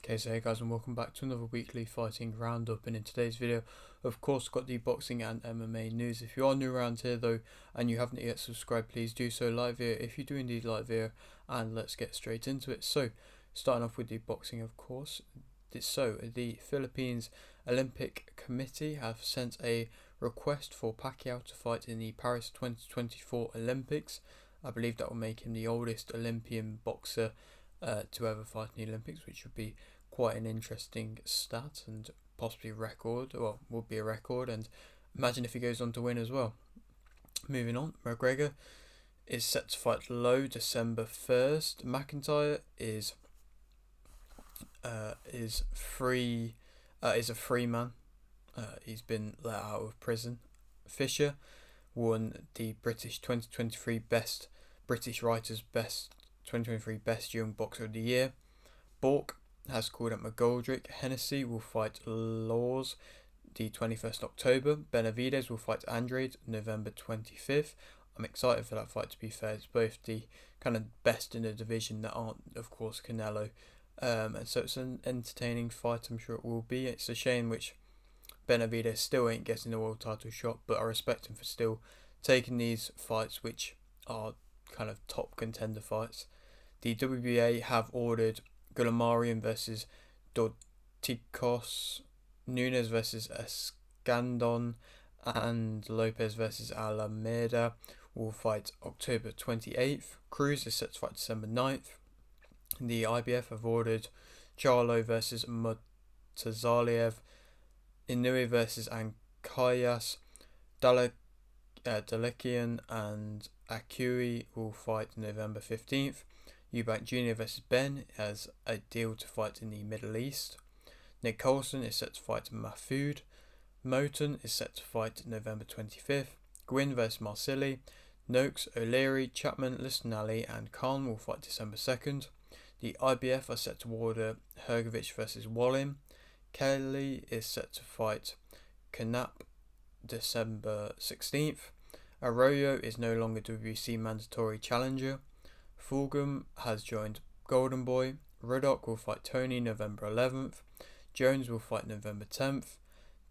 Okay, so hey guys, and welcome back to another weekly fighting roundup. And in today's video, of course, got the boxing and MMA news. If you are new around here though and you haven't yet subscribed, please do so. Like video if you do indeed like video, and let's get straight into it. So starting off with the boxing, of course. So the Philippines Olympic Committee have sent a request for Pacquiao to fight in the Paris 2024 Olympics. I believe that will make him the oldest Olympian boxer to ever fight in the Olympics, which would be quite an interesting stat and possibly a record. Well, would be a record, and imagine if he goes on to win as well. Moving on, McGregor is set to fight Lowe December 1st. McIntyre is free. Is a free man. He's been let out of prison. Fisher won the British 2023 British Writers' Best 2023 Best Young Boxer of the Year. Bork has called up McGoldrick. Hennessy will fight Laws the 21st October. Benavidez will fight Andrade November 25th. I'm excited for that fight, to be fair. It's both the kind of best in the division that aren't, of course, Canelo. And so it's an entertaining fight, I'm sure it will be. It's a shame which Benavidez still ain't getting the world title shot, but I respect him for still taking these fights, which are kind of top contender fights. The WBA have ordered Gulamarian versus Dorticos, Nunes versus Escandon, and Lopez versus Alameda will fight October 28th. Cruz is set to fight December 9th. The IBF have ordered Charlo versus Mutazaliev, Inoue versus Ankayas, Dalekian and Akui will fight November 15th. Eubank Jr. versus Ben has a deal to fight in the Middle East. Nick Colson is set to fight Mahfoud. Moten is set to fight November 25th. Gwynn versus Marsili. Noakes, O'Leary, Chapman, Listonali and Khan will fight December 2nd. The IBF are set to order Hergovich versus Wallim. Kelly is set to fight Knapp December 16th. Arroyo is no longer WBC mandatory challenger. Fulgham has joined Golden Boy. Ruddock will fight Tony November 11th. Jones will fight November 10th.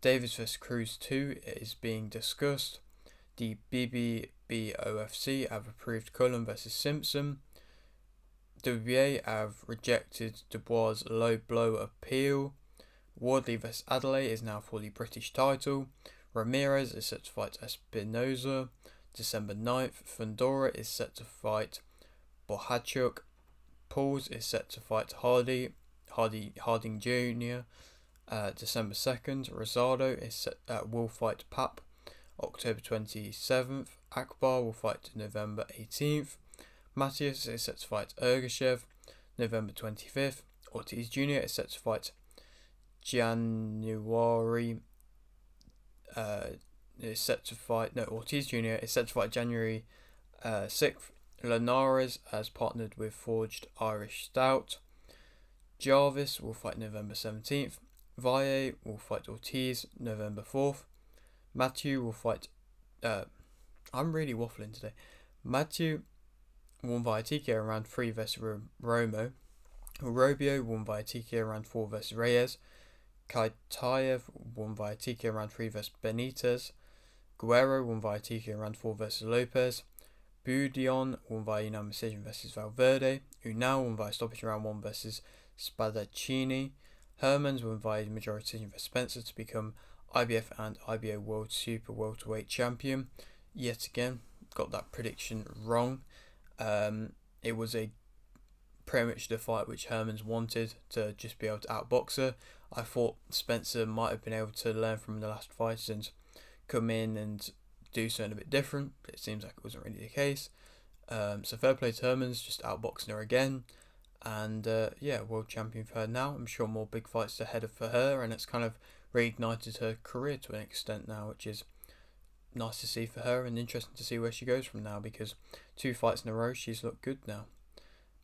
Davis vs Cruz 2 is being discussed. The BBBOFC have approved Cullen vs Simpson. WBA have rejected Dubois' low blow appeal. Wardley vs Adelaide is now for the British title. Ramirez is set to fight Espinoza December 9th. Fundora is set to fight Bohachuk. Pauls is set to fight Harding Jr. December 2nd. Rosado is set will fight Pap October 27th. Akbar will fight November 18th. Matthias is set to fight Ergashev November 25th. Ortiz Jr. is set to fight January. Ortiz Jr. is set to fight January 6th. Linares has partnered with Forged Irish Stout. Jarvis will fight November 17th. Valle will fight Ortiz November 4th. Matthew will fight. I'm really waffling today. Matthew won via TKO round 3 versus Romo. Robio won via TKO round 4 versus Reyes. Kaitaev won via TKO round 3 versus Benitez. Guerrero won via TKO round 4 versus Lopez. Budion won via unanimous decision versus Valverde. Unal won via stoppage round 1 versus Spadaccini. Hermans won via majority decision versus Spencer to become IBF and IBO World Super Welterweight Champion. Yet again, got that prediction wrong. It was a pretty much the fight which Hermans wanted, to just be able to outbox her. I thought Spencer might have been able to learn from the last fights and come in and do something a bit different, but it seems like it wasn't really the case. So fair play to Hermans, just outboxing her again. And world champion for her now. I'm sure more big fights ahead for her, and it's kind of reignited her career to an extent now, which is nice to see for her and interesting to see where she goes from now, because 2 fights in a row she's looked good now.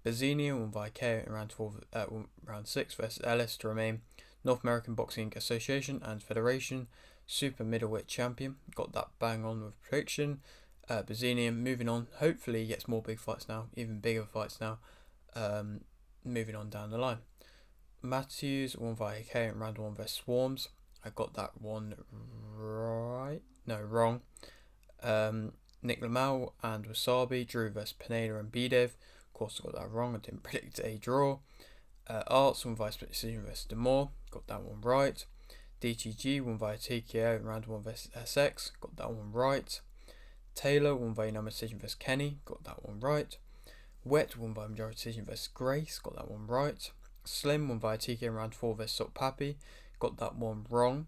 Bazzini won via KO in round 6 versus Ellis to remain North American Boxing Association and Federation Super Middleweight Champion. Got that bang on with prediction. Bazzini moving on. Hopefully he gets more big fights now, even bigger fights now. Moving on down the line. Matthews won via KO in round 1 vs Swarms. I got that one right. No, wrong. Nick Lamel and Wasabi drew vs Pineda and Bidev. Of course, I got that wrong. I didn't predict a draw. Arts won via split decision vs Demore. Got that one right. DTG won via TKO in round 1 vs SX. Got that one right. Taylor won via unanimous decision vs Kenny. Got that one right. Wet won by majority decision vs Grace. Got that one right. Slim won via TKO in round 4 vs Sok Papi. Got that one wrong.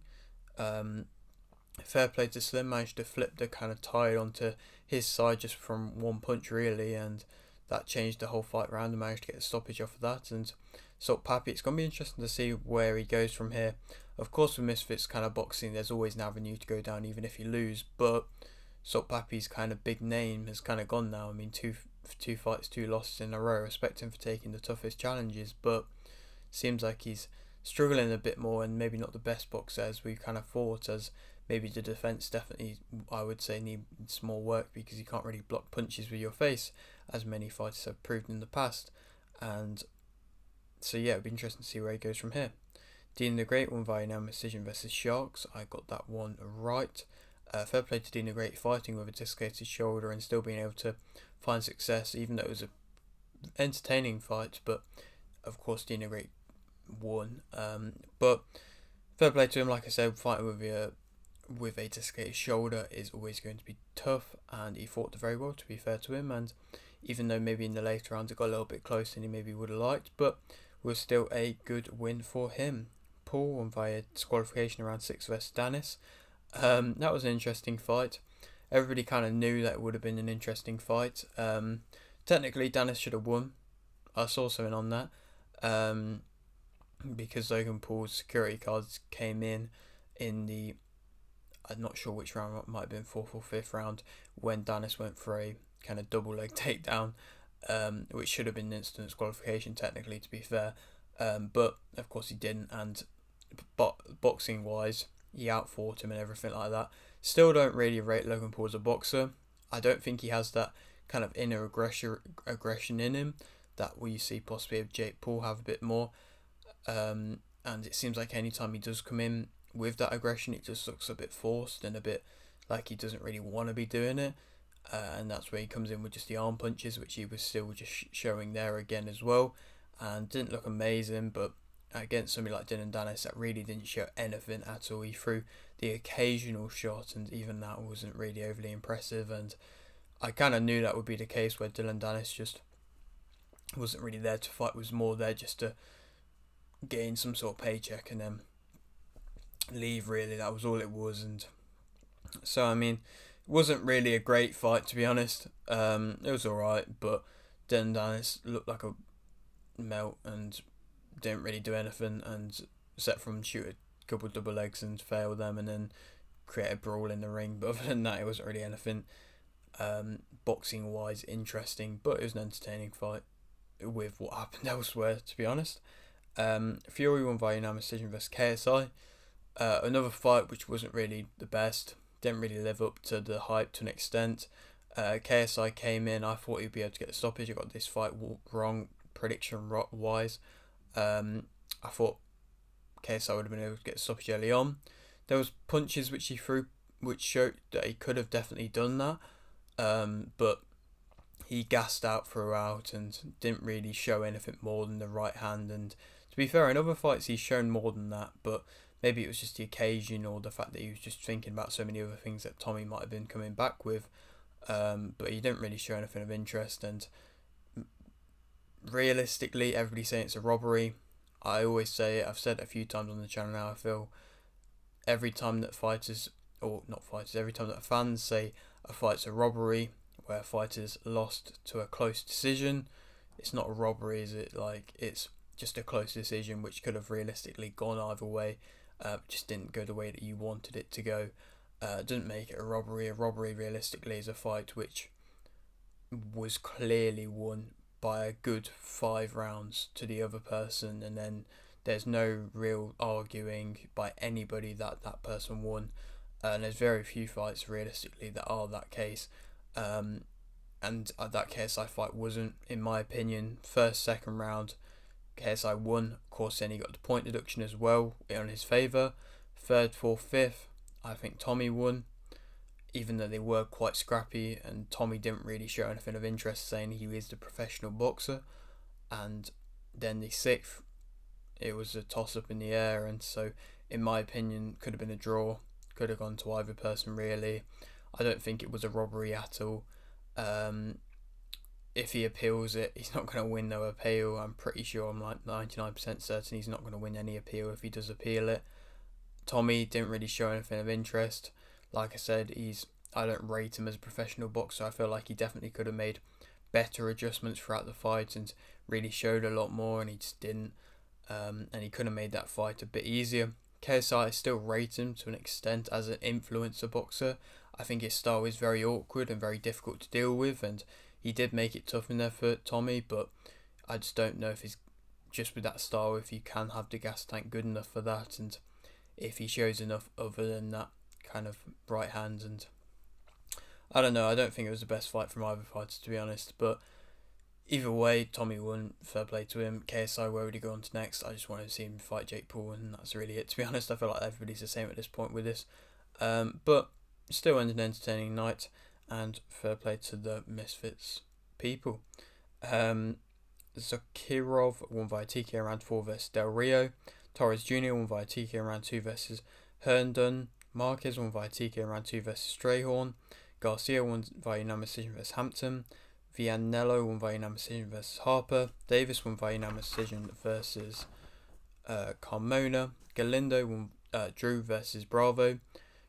Fair play to Slim, managed to flip the kind of tide onto his side just from one punch really, and that changed the whole fight round and managed to get a stoppage off of that. And Sok Papi, it's going to be interesting to see where he goes from here. Of course, with Misfits kind of boxing, there's always an avenue to go down even if you lose, but Sok Papi's kind of big name has kind of gone now. I mean, two fights, 2 losses in a row. I respect him for taking the toughest challenges, but seems like he's struggling a bit more and maybe not the best boxer as we kind of thought, as maybe the defence definitely, I would say, needs more work because you can't really block punches with your face, as many fighters have proved in the past. And so yeah, it'll be interesting to see where he goes from here. Dean the Great won via unanimous decision versus Sharks. I got that one right. Fair play to Dean the Great, fighting with a dislocated shoulder and still being able to find success, even though it was a entertaining fight. But of course, Dean the Great won. But fair play to him. Like I said, fighting with a dislocated shoulder is always going to be tough, and he fought very well, to be fair to him. And even though maybe in the later rounds it got a little bit closer than he maybe would have liked, but was still a good win for him. Paul won via disqualification around 6 vs Danis. That was an interesting fight. Everybody kind of knew that it would have been an interesting fight. Technically, Danis should have won. I saw something on that. Because Logan Paul's security cards came in the, I'm not sure which round, it might have been 4th or 5th round, when Danis went for a kind of double leg takedown, which should have been instant disqualification technically, to be fair. But of course he didn't, and boxing wise, he outfought him and everything like that. Still don't really rate Logan Paul as a boxer. I don't think he has that kind of inner aggression in him that we see possibly if Jake Paul have a bit more. And it seems like anytime he does come in with that aggression, it just looks a bit forced and a bit like he doesn't really want to be doing it. And that's where he comes in with just the arm punches, which he was still just showing there again as well. And didn't look amazing, but against somebody like Dylan Danis, that really didn't show anything at all. He threw the occasional shot, and even that wasn't really overly impressive. And I kind of knew that would be the case, where Dylan Danis just wasn't really there to fight, was more there just to gain some sort of paycheck and then leave, really. That was all it was. And so, I mean, it wasn't really a great fight, to be honest. It was alright, but Dylan Danis looked like a melt and didn't really do anything, and except from shoot a couple of double legs and fail them and then create a brawl in the ring. But other than that, it wasn't really anything boxing wise interesting, but it was an entertaining fight with what happened elsewhere, to be honest. Fury won via unanimous decision versus KSI. Another fight which wasn't really the best, didn't really live up to the hype to an extent. KSI came in, I thought he'd be able to get a stoppage. I got this fight wrong prediction wise. I thought KSI would have been able to get a stoppage early on. There was punches which he threw which showed that he could have definitely done that, but he gassed out throughout and didn't really show anything more than the right hand. And to be fair, in other fights he's shown more than that, but maybe it was just the occasion or the fact that he was just thinking about so many other things that Tommy might have been coming back with. But he didn't really show anything of interest. And realistically, everybody's saying it's a robbery. I always say it, I've said it a few times on the channel now, I feel every time that every time that fans say a fight's a robbery, where fighters lost to a close decision, it's not a robbery, is it? Like, it's just a close decision which could have realistically gone either way, just didn't go the way that you wanted it to go. Didn't make it a robbery. A robbery realistically is a fight which was clearly won by a good 5 rounds to the other person, and then there's no real arguing by anybody that that person won. And there's very few fights realistically that are that case. And that KSI fight wasn't, in my opinion. First, second round, KSI won. Of course, then he got the point deduction as well in his favour. Third, fourth, fifth, I think Tommy won, even though they were quite scrappy, and Tommy didn't really show anything of interest, saying he is the professional boxer. And then the sixth, it was a toss-up in the air, and so, in my opinion, could have been a draw. Could have gone to either person, really. I don't think it was a robbery at all. If he appeals it, he's not going to win no appeal. I'm pretty sure, I'm like 99% certain he's not going to win any appeal if he does appeal it. Tommy didn't really show anything of interest. Like I said, I don't rate him as a professional boxer. I feel like he definitely could have made better adjustments throughout the fight and really showed a lot more, and he just didn't. And he could have made that fight a bit easier. KSI, I still rate him to an extent as an influencer boxer. I think his style is very awkward and very difficult to deal with, and he did make it tough in there for Tommy, but I just don't know if he's just with that style, if you can have the gas tank good enough for that, and if he shows enough other than that kind of right hand. And I don't know, I don't think it was the best fight from either fighter, to be honest, but either way, Tommy won, fair play to him. KSI, where would he go on to next? I just wanted to see him fight Jake Paul, and that's really it, to be honest. I feel like everybody's the same at this point with this, but still an entertaining night, and fair play to the Misfits people. Zakirov won via TKO round 4 versus Del Rio. Torres Jr. won via TKO round 2 versus Herndon. Marquez won via TKO round 2 versus Strayhorn. Garcia won via unanimous decision versus Hampton. Vianello won via unanimous decision versus Harper. Davis won via unanimous decision versus Carmona. Galindo won Drew versus Bravo.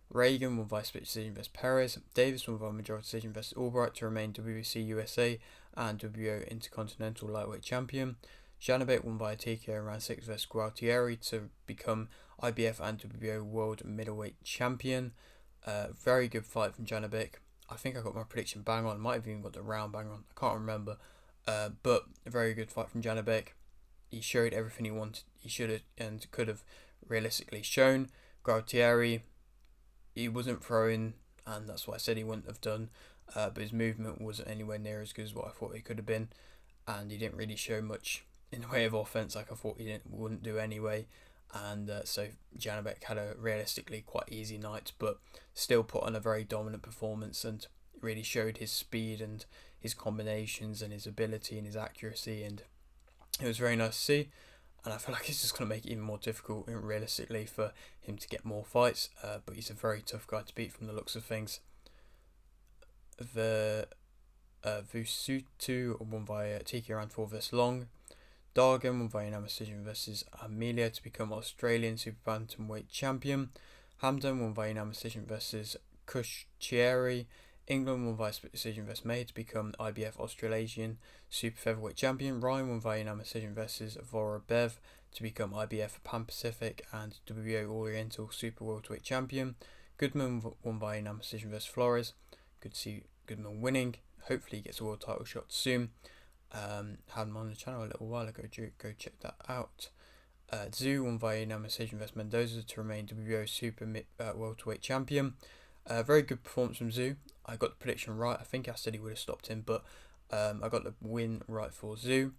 Reagan won via split decision versus Perez. Davis won via majority decision versus Albright to remain WBC USA and WBO Intercontinental Lightweight Champion. Janabek won via TKO round 6 versus Gualtieri to become IBF and WBO World Middleweight Champion. Very good fight from Janabek. I think I got my prediction bang on. Might have even got the round bang on. I can't remember. But a very good fight from Janabek. He showed everything he wanted. He should have and could have realistically shown. Gualtieri, he wasn't throwing, and that's what I said he wouldn't have done. But his movement wasn't anywhere near as good as what I thought he could have been, and he didn't really show much in the way of offense like I thought he wouldn't do anyway. And so Janabek had a realistically quite easy night, but still put on a very dominant performance and really showed his speed and his combinations and his ability and his accuracy, and it was very nice to see. And I feel like it's just going to make it even more difficult, realistically, for him to get more fights. But he's a very tough guy to beat from the looks of things. The Vusutu won via TK round 4 versus Long. Dargan won via unanimous decision versus Amelia to become Australian Super Bantamweight Champion. Hamdan won via unanimous decision versus Kushchieri. England won via split decision versus May to become IBF Australasian Super Featherweight Champion. Ryan won via unanimous decision versus Vorobev to become IBF Pan Pacific and WBO Oriental Super Welterweight Champion. Goodman won via unanimous decision versus Flores. Good to see Goodman winning. Hopefully he gets a world title shot soon. Had him on the channel a little while ago. Go check that out. Zhu won via unanimous decision versus Mendoza to remain WBO Super Welterweight Champion. Very good performance from Zhu. I got the prediction right. I think I said he would have stopped him, but I got the win right for Zhu.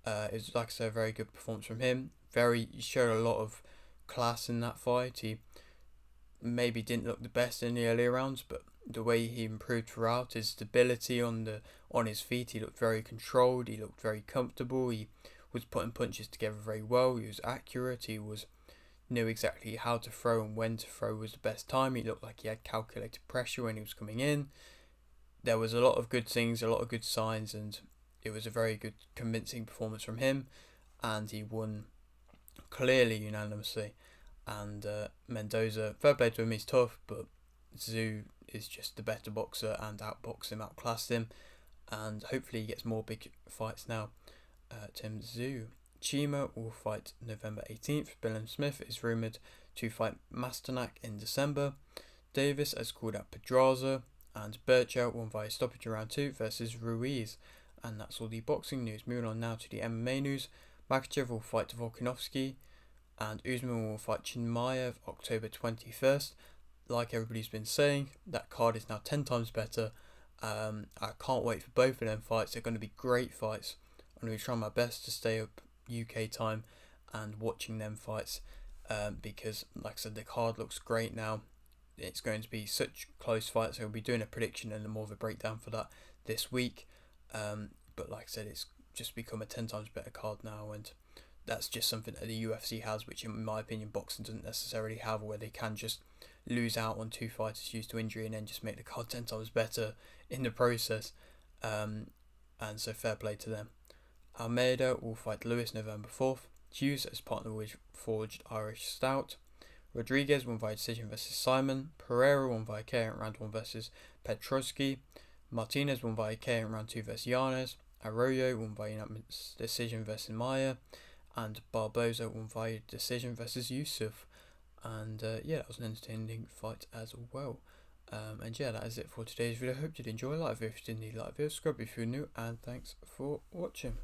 It was, like I said, a very good performance from him. He showed a lot of class in that fight. He maybe didn't look the best in the earlier rounds, but the way he improved throughout, his stability on his feet, he looked very controlled. He looked very comfortable. He was putting punches together very well. He was accurate. He knew exactly how to throw and when to throw was the best time. He looked like he had calculated pressure when he was coming in. There was a lot of good things, a lot of good signs, and it was a very good, convincing performance from him, and he won clearly unanimously. And Mendoza, fair play to him, he's tough, but Zhu is just the better boxer and outboxed him, outclassed him, and hopefully he gets more big fights now. Tim Zhu. Chima will fight November 18th. Billam Smith is rumoured to fight Masternak in December. Davis has called out Pedraza, and Birchout won via stoppage in round 2 versus Ruiz. And that's all the boxing news. Moving on now to the MMA news. Makachev will fight Volkanovski, and Usman will fight Chinmaev October 21st. Like everybody's been saying, that card is now 10 times better. I can't wait for both of them fights. They're going to be great fights. I'm going to be trying my best to stay up UK time and watching them fights, because like I said, the card looks great now. It's going to be such close fights. So we'll be doing a prediction and more of a breakdown for that this week. But like I said, it's just become a 10 times better card now, and that's just something that the UFC has, which in my opinion boxing doesn't necessarily have, where they can just lose out on 2 fighters due to injury and then just make the card 10 times better in the process. And so fair play to them. Almeida will fight Lewis November 4th. Hughes as partner with Forged Irish Stout. Rodriguez won via decision versus Simon. Pereira won via KO in round 1 versus Petrosky. Martinez won via KO in round 2 versus Yanez. Arroyo won via unanimous decision versus Maya. And Barboza won via decision versus Yusuf. And that was an entertaining fight as well. And that is it for today's video. I hope you did enjoy. Like the video if you did, like the video, subscribe if you're new, and thanks for watching.